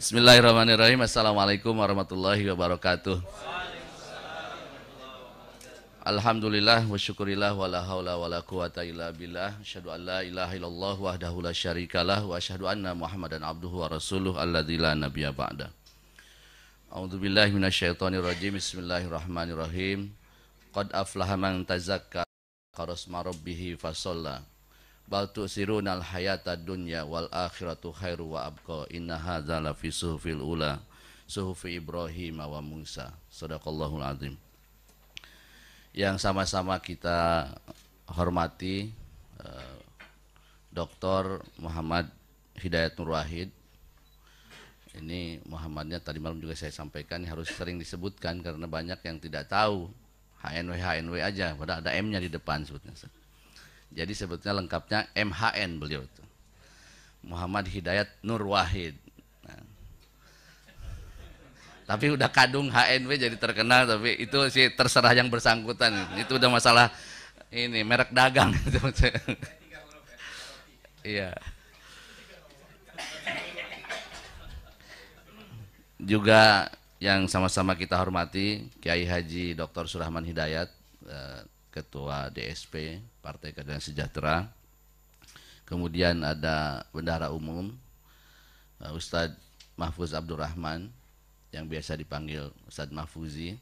Bismillahirrahmanirrahim. Assalamualaikum warahmatullahi wabarakatuh. Alhamdulillah wa syukurillah wa la hawla wa la quwata illa billah. Asyhadu an la ilaha illallah wahdahu la syarikalah wa asyhadu anna Muhammadan abduhu wa rasuluh alladzi la nabiyya ba'da. A'udzu billahi minasyaitonir rajim. Bismillahirrahmanirrahim. Qad aflaha man tazakka qarasma rabbih fasalla. Bal tu'sirunal hayata dunya wal akhiratu khairu wa abqa. Inna hadza lafi suhufil ula suhufi Ibrahim wa Musa. Shadaqallahul azim. Yang sama-sama kita hormati Dr. Muhammad Hidayat Nur Wahid. Ini Muhammadnya tadi malam juga saya sampaikan harus sering disebutkan karena banyak yang tidak tahu. HNW aja, padahal ada M-nya di depan sebetulnya. Jadi sebetulnya lengkapnya MHN beliau itu. Muhammad Hidayat Nur Wahid. Nah, tapi udah kadung HNW jadi terkenal, tapi itu sih terserah yang bersangkutan. Itu udah masalah ini merek dagang. Iya. Juga yang sama-sama kita hormati Kiai Haji Dr. Surahman Hidayat, Ketua DSP Partai Keadilan Sejahtera. Kemudian ada Bendahara Umum Ustadz Mahfuz Abdurrahman yang biasa dipanggil Ustadz Mahfuzi.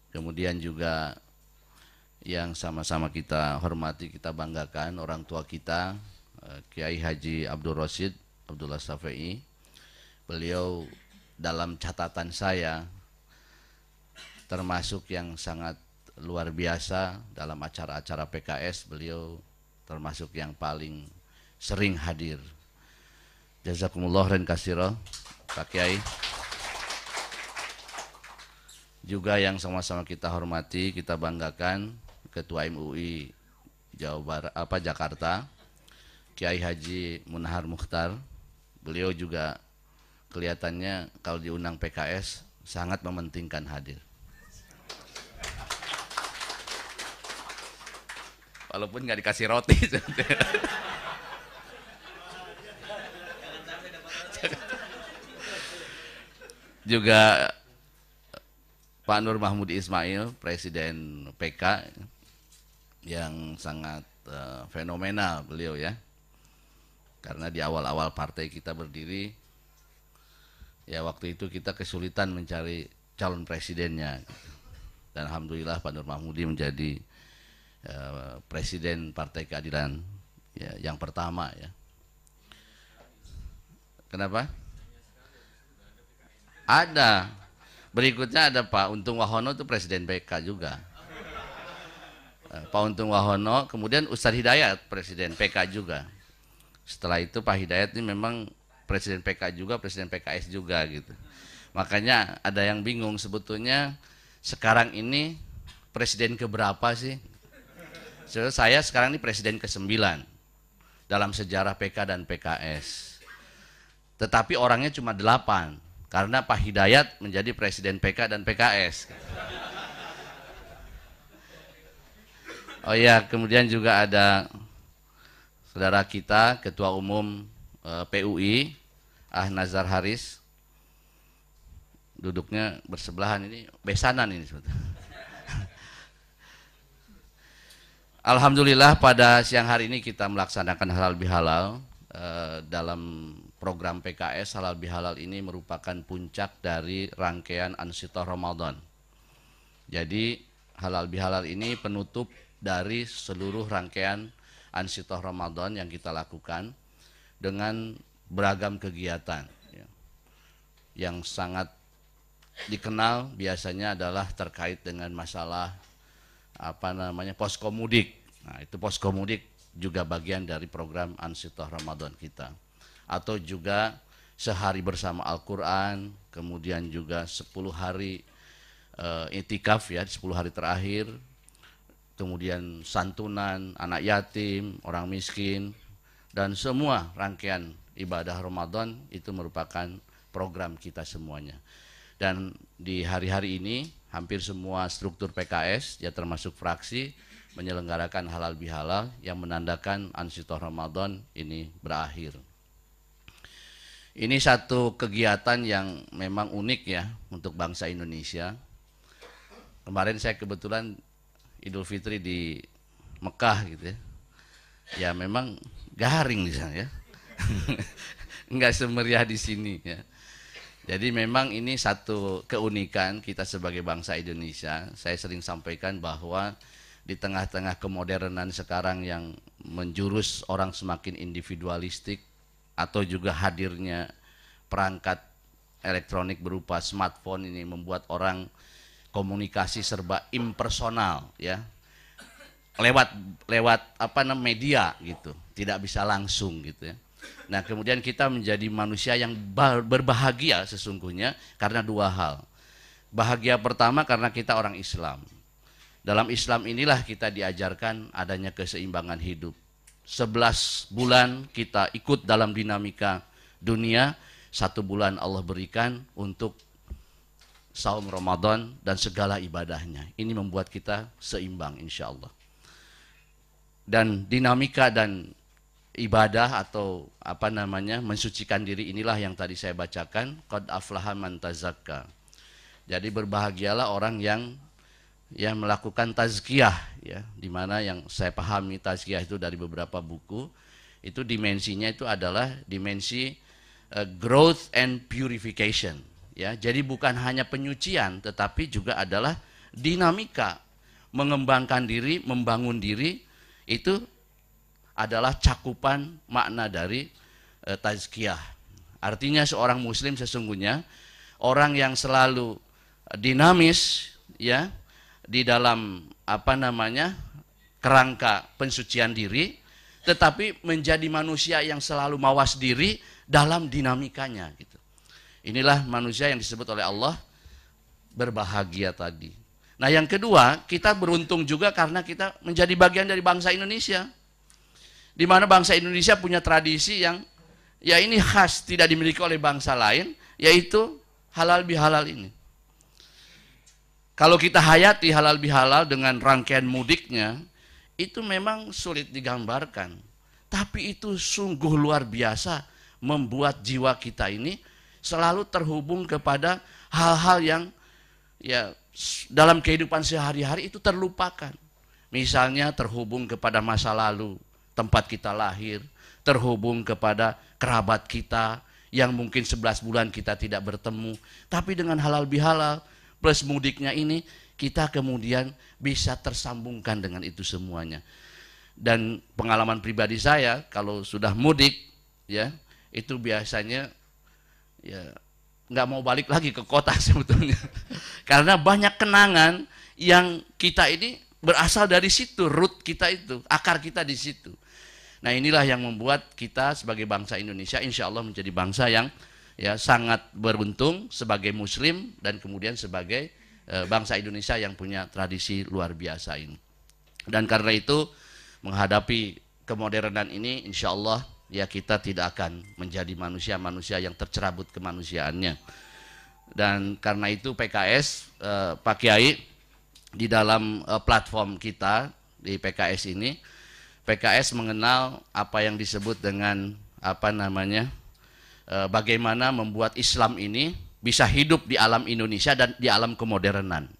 Kemudian juga yang sama-sama kita hormati, kita banggakan orang tua kita Kiai Haji Abdul Rasyid Abdullah Safei. Beliau dalam catatan saya termasuk yang sangat luar biasa dalam acara-acara PKS. Beliau termasuk yang paling sering hadir. Jazakumullah khairan katsira Pak Kiai. Juga yang sama-sama kita hormati, kita banggakan Ketua MUI Jawa Barat Jakarta, Kiai Haji Munahar Mukhtar. Beliau juga kelihatannya kalau diundang PKS sangat mementingkan hadir. Walaupun nggak dikasih roti. Juga Pak Nur Mahmud Ismail, Presiden PK, yang sangat fenomenal beliau ya. Karena di awal-awal partai kita berdiri, ya waktu itu kita kesulitan mencari calon presidennya. Dan alhamdulillah Pak Nur Mahmudi menjadi Presiden Partai Keadilan ya, yang pertama ya. Kenapa? Ada. Berikutnya ada Pak Untung Wahono, itu Presiden PK juga. Pak Untung Wahono, kemudian Ustadz Hidayat Presiden PK juga. Setelah itu Pak Hidayat ini memang Presiden PK juga, Presiden PKS juga gitu. Makanya ada yang bingung sebetulnya sekarang ini presiden keberapa sih? Saya sekarang ini presiden ke-9 dalam sejarah PK dan PKS. Tetapi orangnya cuma 8 karena Pak Hidayat menjadi presiden PK dan PKS. Oh iya, kemudian juga ada saudara kita Ketua Umum PUI Nazar Haris, duduknya bersebelahan, ini besanan ini sebetulnya. Alhamdulillah pada siang hari ini kita melaksanakan halal bihalal dalam program PKS. Halal bihalal ini merupakan puncak dari rangkaian Ansitoh Ramadan. Jadi halal bihalal ini penutup dari seluruh rangkaian Ansitoh Ramadan yang kita lakukan dengan beragam kegiatan ya. Yang sangat dikenal biasanya adalah terkait dengan masalah poskomudik. Nah, itu poskomudik juga bagian dari program Ansitoh Ramadan kita. Atau juga sehari bersama Al-Quran, kemudian juga 10 hari itikaf ya, 10 hari terakhir, kemudian santunan anak yatim, orang miskin, dan semua rangkaian ibadah Ramadan itu merupakan program kita semuanya. Dan di hari-hari ini hampir semua struktur PKS ya termasuk fraksi menyelenggarakan halal bihalal yang menandakan Ansitoh Ramadan ini berakhir. Ini satu kegiatan yang memang unik ya untuk bangsa Indonesia. Kemarin saya kebetulan Idul Fitri di Mekah gitu ya. Ya memang garing di sana ya. Enggak semeriah di sini ya. Jadi memang ini satu keunikan kita sebagai bangsa Indonesia. Saya sering sampaikan bahwa di tengah-tengah kemodernan sekarang yang menjurus orang semakin individualistik atau juga hadirnya perangkat elektronik berupa smartphone ini membuat orang komunikasi serba impersonal ya. Lewat media gitu, tidak bisa langsung gitu ya. Nah, kemudian kita menjadi manusia yang berbahagia sesungguhnya karena dua hal. Bahagia pertama karena kita orang Islam. Dalam Islam inilah kita diajarkan adanya keseimbangan hidup. 11 bulan kita ikut dalam dinamika dunia, 1 bulan Allah berikan untuk saum Ramadan dan segala ibadahnya. Ini membuat kita seimbang insya Allah. Dan dinamika dan ibadah atau mensucikan diri inilah yang tadi saya bacakan, qad aflaha man tazakka. Jadi berbahagialah orang yang melakukan tazkiyah ya, di mana yang saya pahami tazkiyah itu dari beberapa buku, itu dimensinya itu adalah dimensi growth and purification ya. Jadi bukan hanya penyucian tetapi juga adalah dinamika mengembangkan diri, membangun diri. Itu adalah cakupan makna dari tazkiyah. Artinya seorang muslim sesungguhnya orang yang selalu dinamis ya di dalam kerangka pensucian diri, tetapi menjadi manusia yang selalu mawas diri dalam dinamikanya gitu. Inilah manusia yang disebut oleh Allah berbahagia tadi. Nah, yang kedua, kita beruntung juga karena kita menjadi bagian dari bangsa Indonesia. Di mana bangsa Indonesia punya tradisi yang ya ini khas, tidak dimiliki oleh bangsa lain, yaitu halal bihalal ini. Kalau kita hayati halal bihalal dengan rangkaian mudiknya, itu memang sulit digambarkan. Tapi itu sungguh luar biasa membuat jiwa kita ini selalu terhubung kepada hal-hal yang ya dalam kehidupan sehari-hari itu terlupakan. Misalnya terhubung kepada masa lalu, tempat kita lahir, terhubung kepada kerabat kita yang mungkin 11 bulan kita tidak bertemu. Tapi dengan halal bihalal plus mudiknya ini, kita kemudian bisa tersambungkan dengan itu semuanya. Dan pengalaman pribadi saya, kalau sudah mudik, ya itu biasanya ya nggak mau balik lagi ke kota sebetulnya. Karena banyak kenangan yang kita ini berasal dari situ, root kita itu, akar kita di situ. Nah, inilah yang membuat kita sebagai bangsa Indonesia insya Allah menjadi bangsa yang ya sangat beruntung sebagai muslim dan kemudian sebagai bangsa Indonesia yang punya tradisi luar biasa ini. Dan karena itu menghadapi kemodernan ini insya Allah ya kita tidak akan menjadi manusia-manusia yang tercerabut kemanusiaannya. Dan karena itu PKS, Pak Kiai, di dalam platform kita di PKS ini, PKS mengenal apa yang disebut dengan bagaimana membuat Islam ini bisa hidup di alam Indonesia dan di alam kemodernan.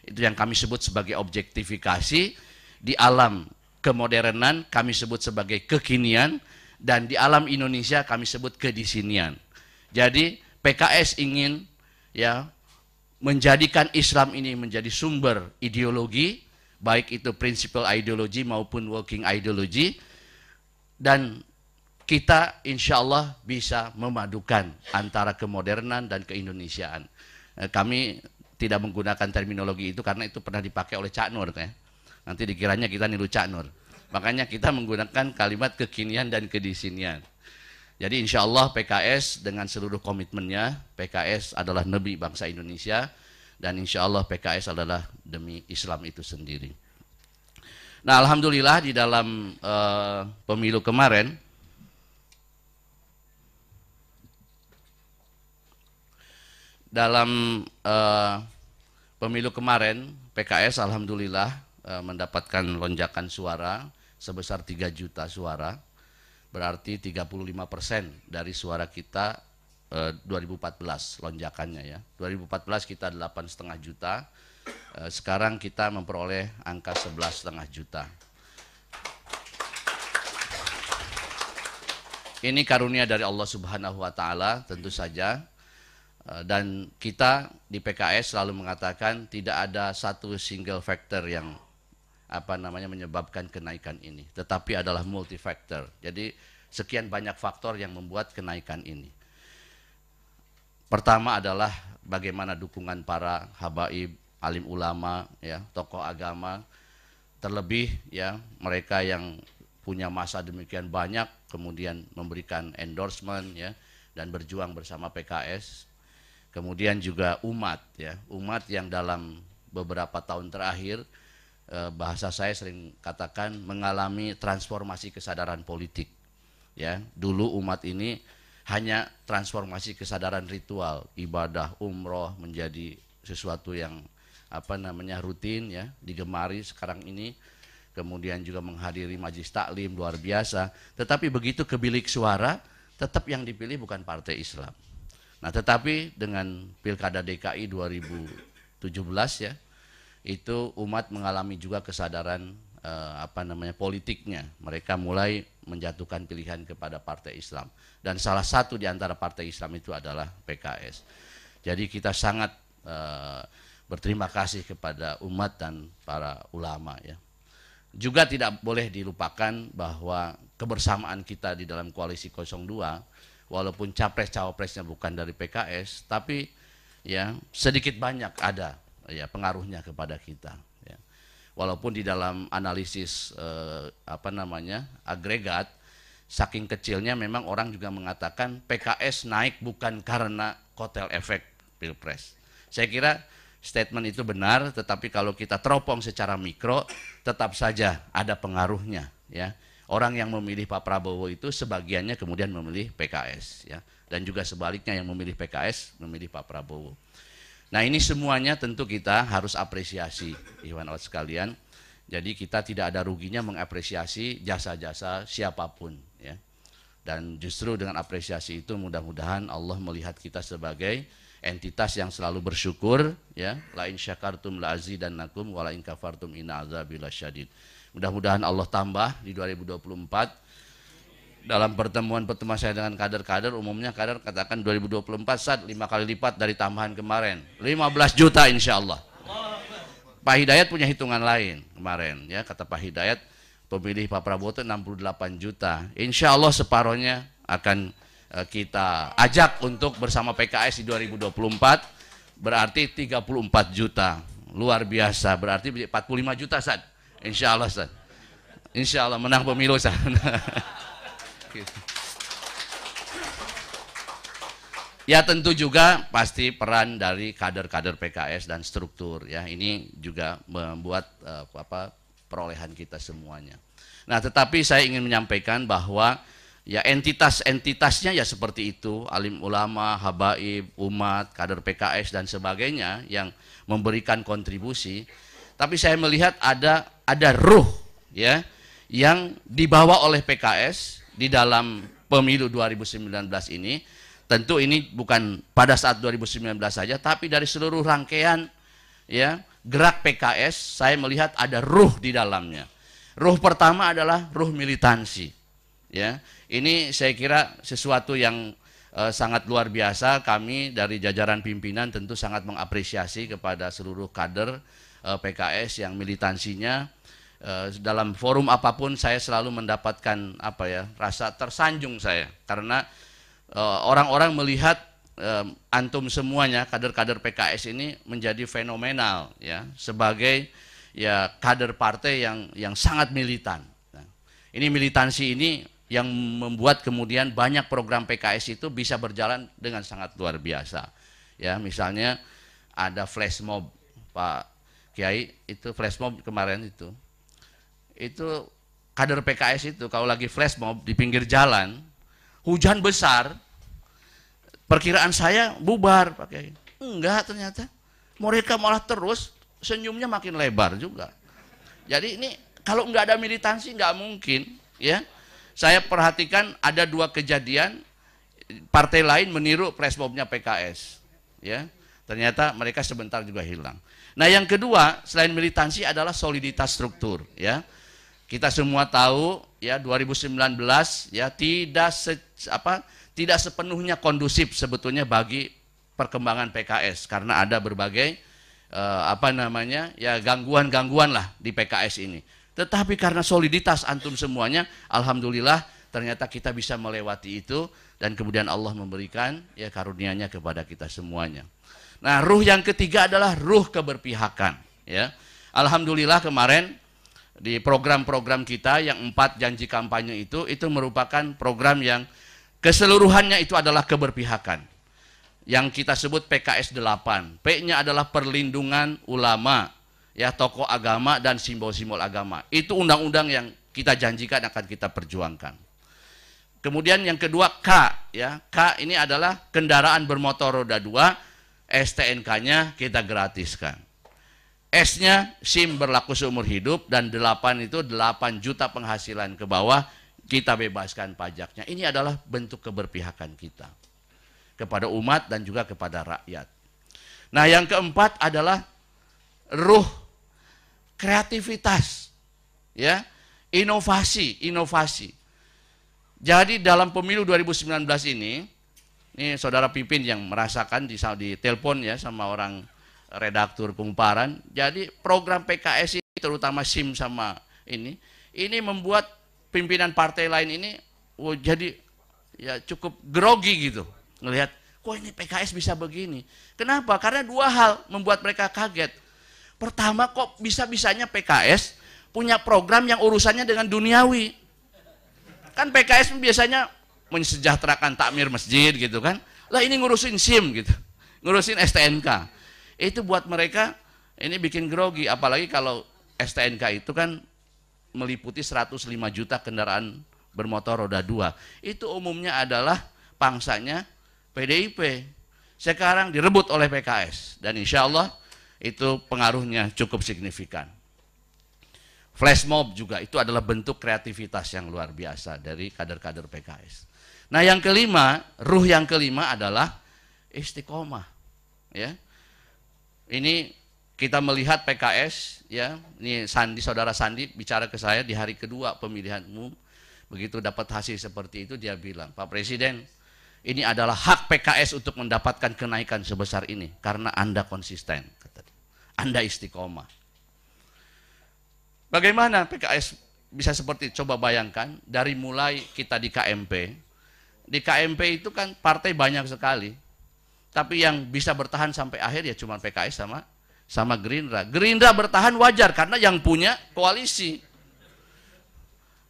Itu yang kami sebut sebagai objektifikasi. Di alam kemodernan kami sebut sebagai kekinian, dan di alam Indonesia kami sebut kedisinian. Jadi PKS ingin ya menjadikan Islam ini menjadi sumber ideologi, baik itu principal ideology maupun working ideology, dan kita insya Allah bisa memadukan antara kemodernan dan keindonesiaan. Kami tidak menggunakan terminologi itu karena itu pernah dipakai oleh Cak Nur ya. Nanti dikiranya kita niru Cak Nur. Makanya kita menggunakan kalimat kekinian dan kedisinian. Jadi insya Allah PKS dengan seluruh komitmennya, PKS adalah nabi bangsa Indonesia, dan insya Allah PKS adalah demi Islam itu sendiri. Nah, alhamdulillah di dalam pemilu kemarin, PKS alhamdulillah mendapatkan lonjakan suara sebesar 3 juta suara, berarti 35% dari suara kita 2014 lonjakannya ya. 2014 kita 8,5 juta, sekarang kita memperoleh angka 11,5 juta. Ini karunia dari Allah Subhanahu wa Ta'ala tentu saja, dan kita di PKS selalu mengatakan tidak ada satu single factor yang menyebabkan kenaikan ini, tetapi adalah multi factor. Jadi sekian banyak faktor yang membuat kenaikan ini. Pertama adalah bagaimana dukungan para habaib, alim ulama, ya, tokoh agama, terlebih ya mereka yang punya masa demikian banyak, kemudian memberikan endorsement ya dan berjuang bersama PKS. Kemudian juga umat ya, umat yang dalam beberapa tahun terakhir, bahasa saya sering katakan mengalami transformasi kesadaran politik. Ya, dulu umat ini hanya transformasi kesadaran ritual, ibadah umroh menjadi sesuatu yang rutin ya, digemari sekarang ini. Kemudian juga menghadiri majelis taklim luar biasa. Tetapi begitu ke bilik suara, tetap yang dipilih bukan partai Islam. Nah, tetapi dengan Pilkada DKI 2017 ya, itu umat mengalami juga kesadaran politiknya. Mereka mulai menjatuhkan pilihan kepada partai Islam. Dan salah satu di antara partai Islam itu adalah PKS. Jadi kita sangat berterima kasih kepada umat dan para ulama ya. Juga tidak boleh dilupakan bahwa kebersamaan kita di dalam koalisi 02, walaupun capres-cawapresnya bukan dari PKS, tapi ya sedikit banyak ada ya pengaruhnya kepada kita. Ya. Walaupun di dalam analisis agregat, saking kecilnya memang orang juga mengatakan PKS naik bukan karena kotel efek Pilpres. Saya kira statement itu benar, tetapi kalau kita teropong secara mikro, tetap saja ada pengaruhnya. Ya. Orang yang memilih Pak Prabowo itu sebagiannya kemudian memilih PKS. Ya. Dan juga sebaliknya yang memilih PKS memilih Pak Prabowo. Nah, ini semuanya tentu kita harus apresiasi, Ikhwan Allah sekalian. Jadi kita tidak ada ruginya mengapresiasi jasa-jasa siapapun. Ya. Dan justru dengan apresiasi itu mudah-mudahan Allah melihat kita sebagai entitas yang selalu bersyukur ya, la in syakartum la azidannakum wa la in kafartum inna azabi lasyadid. Mudah-mudahan Allah tambah di 2024. Dalam pertemuan-pertemuan saya dengan kader-kader, umumnya kader katakan 2024 saat 5 kali lipat dari tambahan kemarin, 15 juta insya Allah. Pak Hidayat punya hitungan lain kemarin ya, kata Pak Hidayat pemilih Pak Prabowo itu 68 juta. Insya Allah separohnya akan kita ajak untuk bersama PKS di 2024, berarti 34 juta, luar biasa, berarti 45 juta Ustaz, insya Allah Ustaz, insya Allah menang pemilu Ustaz. Ya tentu juga pasti peran dari kader-kader PKS dan struktur ya, ini juga membuat perolehan kita semuanya. Nah, tetapi saya ingin menyampaikan bahwa ya entitas-entitasnya ya seperti itu, alim ulama, habaib, umat, kader PKS dan sebagainya yang memberikan kontribusi. Tapi saya melihat ada ruh ya yang dibawa oleh PKS di dalam pemilu 2019 ini. Tentu ini bukan pada saat 2019 saja, tapi dari seluruh rangkaian ya gerak PKS saya melihat ada ruh di dalamnya. Ruh pertama adalah ruh militansi. Ya, ini saya kira sesuatu yang sangat luar biasa. Kami dari jajaran pimpinan tentu sangat mengapresiasi kepada seluruh kader PKS yang militansinya dalam forum apapun saya selalu mendapatkan rasa tersanjung saya, karena orang-orang melihat antum semuanya kader-kader PKS ini menjadi fenomenal ya sebagai ya kader partai yang sangat militan. Nah, ini militansi ini yang membuat kemudian banyak program PKS itu bisa berjalan dengan sangat luar biasa. Ya, misalnya ada flash mob Pak Kiai, itu flash mob kemarin itu kader PKS itu kalau lagi flash mob di pinggir jalan, hujan besar, perkiraan saya bubar Pak Kiai. Enggak, ternyata mereka malah terus senyumnya makin lebar juga. Jadi ini kalau nggak ada militansi nggak mungkin ya. Saya perhatikan ada dua kejadian partai lain meniru flashmobnya PKS, ya. Ternyata mereka sebentar juga hilang. Nah, yang kedua selain militansi adalah soliditas struktur, ya. Kita semua tahu ya 2019 ya tidak sepenuhnya kondusif sebetulnya bagi perkembangan PKS karena ada berbagai gangguan-gangguan lah di PKS ini. Tetapi karena soliditas antum semuanya, alhamdulillah ternyata kita bisa melewati itu dan kemudian Allah memberikan ya karunia-Nya kepada kita semuanya. Nah, ruh yang ketiga adalah ruh keberpihakan, ya. Alhamdulillah kemarin di program-program kita yang 4 janji kampanye itu merupakan program yang keseluruhannya itu adalah keberpihakan. Yang kita sebut PKS 8. P-nya adalah perlindungan ulama, ya, tokoh agama dan simbol-simbol agama. Itu undang-undang yang kita janjikan akan kita perjuangkan. Kemudian yang kedua K, ya. K ini adalah kendaraan bermotor roda 2, STNK-nya kita gratiskan. S-nya SIM berlaku seumur hidup dan 8 itu 8 juta penghasilan ke bawah kita bebaskan pajaknya. Ini adalah bentuk keberpihakan kita kepada umat dan juga kepada rakyat. Nah, yang keempat adalah ruh kreativitas, ya, inovasi. Jadi dalam pemilu 2019 ini saudara Pipin yang merasakan di telepon ya sama orang redaktur Kumparan. Jadi program PKS ini terutama SIM sama ini membuat pimpinan partai lain ini jadi ya cukup grogi gitu ngelihat kok ini PKS bisa begini. Kenapa? Karena 2 hal membuat mereka kaget. Pertama, kok bisa-bisanya PKS punya program yang urusannya dengan duniawi. Kan PKS biasanya mensejahterakan takmir masjid gitu kan. Lah ini ngurusin SIM gitu. Ngurusin STNK. Itu buat mereka ini bikin grogi, apalagi kalau STNK itu kan meliputi 105 juta kendaraan bermotor roda 2. Itu umumnya adalah pangsanya PDIP. Sekarang direbut oleh PKS dan insya Allah itu pengaruhnya cukup signifikan. Flash mob juga itu adalah bentuk kreativitas yang luar biasa dari kader-kader PKS. Nah, yang kelima, ruh yang kelima adalah istiqomah, ya. Ini kita melihat PKS, ya, ini saudara Sandi bicara ke saya di hari kedua pemilihan umum, begitu dapat hasil seperti itu dia bilang, Pak Presiden, ini adalah hak PKS untuk mendapatkan kenaikan sebesar ini karena Anda konsisten, kata dia. Anda istiqomah. Bagaimana PKS bisa seperti itu? Coba bayangkan dari mulai kita di KMP itu kan partai banyak sekali. Tapi yang bisa bertahan sampai akhir ya cuma PKS sama Gerindra. Gerindra bertahan wajar karena yang punya koalisi.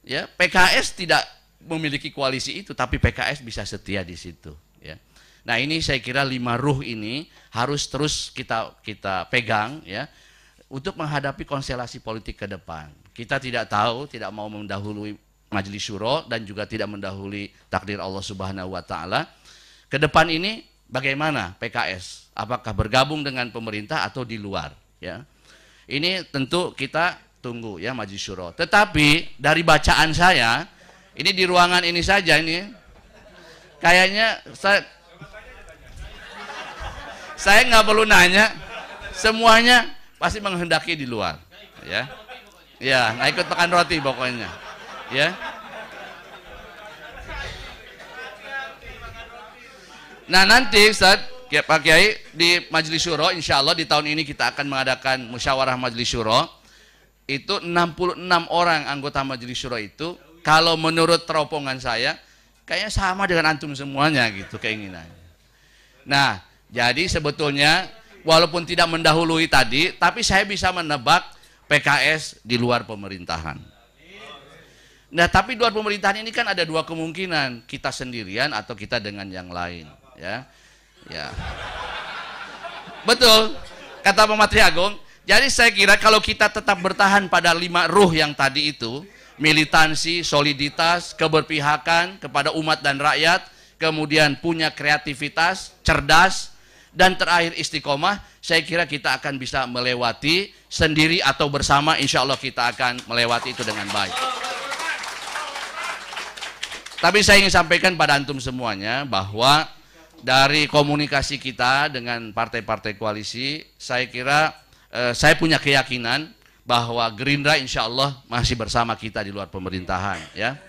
Ya, PKS tidak memiliki koalisi itu, tapi PKS bisa setia di situ. Ya. Nah, ini saya kira 5 ruh ini harus terus kita pegang, ya, untuk menghadapi konstelasi politik ke depan. Kita tidak tahu, tidak mau mendahului Majelis Syuro dan juga tidak mendahului takdir Allah Subhanahu wa taala. Ke depan ini bagaimana PKS? Apakah bergabung dengan pemerintah atau di luar? Ya, ini tentu kita tunggu ya Majelis Syuro. Tetapi dari bacaan saya, ini di ruangan ini saja ini, kayaknya saya nggak perlu nanya, semuanya pasti menghendaki di luar. Ya, ya, nggak ikut makan roti pokoknya. Ya. Nah, nanti Ustaz, Pak Kiai, di Majelis Syuro insya Allah di tahun ini kita akan mengadakan musyawarah Majelis Syuro. Itu 66 orang anggota Majelis Syuro itu, kalau menurut teropongan saya kayaknya sama dengan antum semuanya gitu keinginannya. Nah, jadi sebetulnya walaupun tidak mendahului tadi, tapi saya bisa menebak PKS di luar pemerintahan. Nah, tapi luar pemerintahan ini kan ada 2 kemungkinan, kita sendirian atau kita dengan yang lain. Ya, ya, betul kata Pak Matri Agung. Jadi saya kira kalau kita tetap bertahan pada 5 ruh yang tadi itu, militansi, soliditas, keberpihakan kepada umat dan rakyat, kemudian punya kreativitas, cerdas, dan terakhir istiqomah, saya kira kita akan bisa melewati sendiri atau bersama, insya Allah kita akan melewati itu dengan baik. Tapi saya ingin sampaikan pada antum semuanya bahwa dari komunikasi kita dengan partai-partai koalisi, saya kira saya punya keyakinan bahwa Gerindra insya Allah masih bersama kita di luar pemerintahan, ya.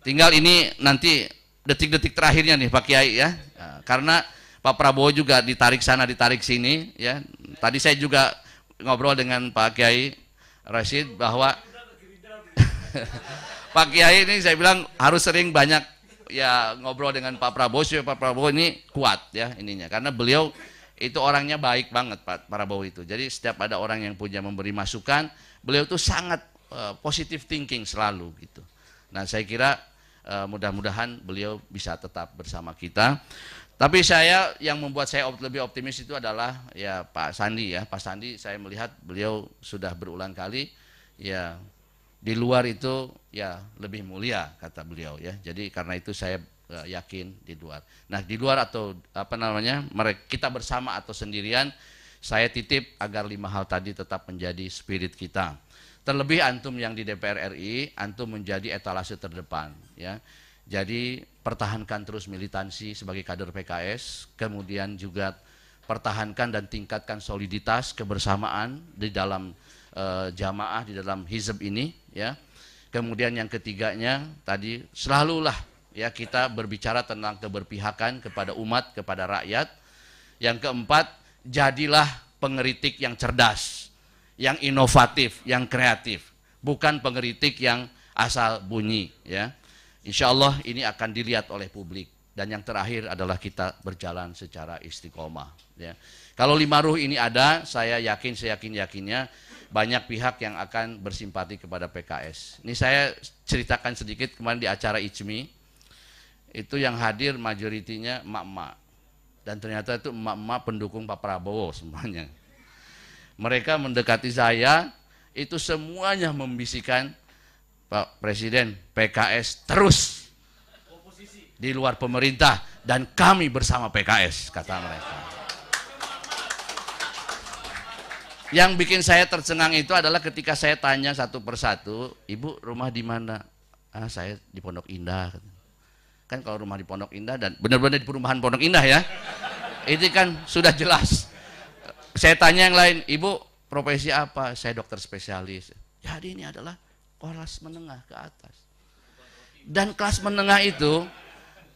Tinggal ini nanti detik-detik terakhirnya nih Pak Kiai, ya. Nah, karena Pak Prabowo juga ditarik sana ditarik sini, ya. Tadi saya juga ngobrol dengan Pak Kiai Rashid bahwa Pak Kiai ini saya bilang harus sering banyak ya ngobrol dengan Pak Prabowo supaya Pak Prabowo ini kuat ya ininya, karena beliau itu orangnya baik banget Pak Prabowo itu. Jadi setiap ada orang yang punya memberi masukan, beliau itu sangat positive thinking selalu gitu. Nah saya kira mudah-mudahan beliau bisa tetap bersama kita. Tapi saya yang membuat saya lebih optimis itu adalah ya Pak Sandi ya. Pak Sandi saya melihat beliau sudah berulang kali ya di luar itu ya lebih mulia kata beliau ya. Jadi karena itu saya yakin di luar. Nah di luar atau apa namanya kita bersama atau sendirian, saya titip agar 5 hal tadi tetap menjadi spirit kita. Terlebih antum yang di DPR RI, antum menjadi etalase terdepan ya. Jadi pertahankan terus militansi sebagai kader PKS, kemudian juga pertahankan dan tingkatkan soliditas kebersamaan di dalam jamaah, di dalam hizb ini ya. Kemudian yang ketiganya tadi selalulah ya kita berbicara tentang keberpihakan kepada umat, kepada rakyat. Yang keempat, jadilah pengeritik yang cerdas, yang inovatif, yang kreatif, bukan pengeritik yang asal bunyi ya. Insya Allah ini akan dilihat oleh publik. Dan yang terakhir adalah kita berjalan secara istiqomah ya. Kalau 5 ruh ini ada, saya yakin seyakin-yakinnya banyak pihak yang akan bersimpati kepada PKS. Ini saya ceritakan sedikit kemarin di acara ICMI, itu yang hadir majoritinya emak-emak. Dan ternyata itu emak-emak pendukung Pak Prabowo semuanya. Mereka mendekati saya, itu semuanya membisikkan, Pak Presiden, PKS terus di luar pemerintah dan kami bersama PKS, kata mereka. Yang bikin saya tercengang itu adalah ketika saya tanya satu persatu, Ibu rumah di mana? Ah, saya di Pondok Indah. Kan kalau rumah di Pondok Indah dan benar-benar di perumahan Pondok Indah ya, itu kan sudah jelas. Saya tanya yang lain, Ibu profesi apa? Saya dokter spesialis. Jadi ini adalah kelas menengah ke atas. Dan kelas menengah itu,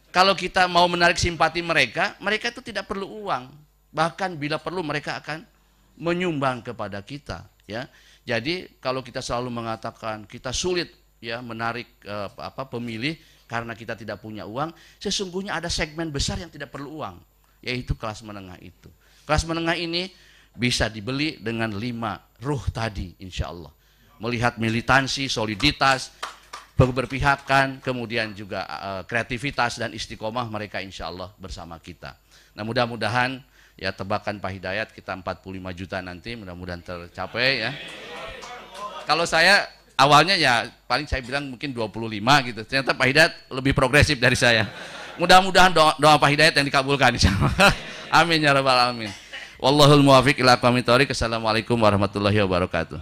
kalau kita mau menarik simpati mereka, mereka itu tidak perlu uang. Bahkan bila perlu mereka akan menyumbang kepada kita ya. Jadi kalau kita selalu mengatakan kita sulit ya menarik pemilih karena kita tidak punya uang, sesungguhnya ada segmen besar yang tidak perlu uang, yaitu kelas menengah itu. Kelas menengah ini bisa dibeli dengan 5 ruh tadi insya Allah. Melihat militansi, soliditas, keberpihakan, kemudian juga kreativitas dan istiqomah mereka insya Allah bersama kita. Nah mudah-mudahan ya tebakan Pak Hidayat kita 45 juta nanti mudah-mudahan tercapai ya. Kalau saya awalnya ya paling saya bilang mungkin 25 gitu. Ternyata Pak Hidayat lebih progresif dari saya. Mudah-mudahan doa Pak Hidayat yang dikabulkan insyaallah. Amin ya rabbal alamin. Wallahul muwaffiq ila aqwamit thoriq. Assalamualaikum warahmatullahi wabarakatuh.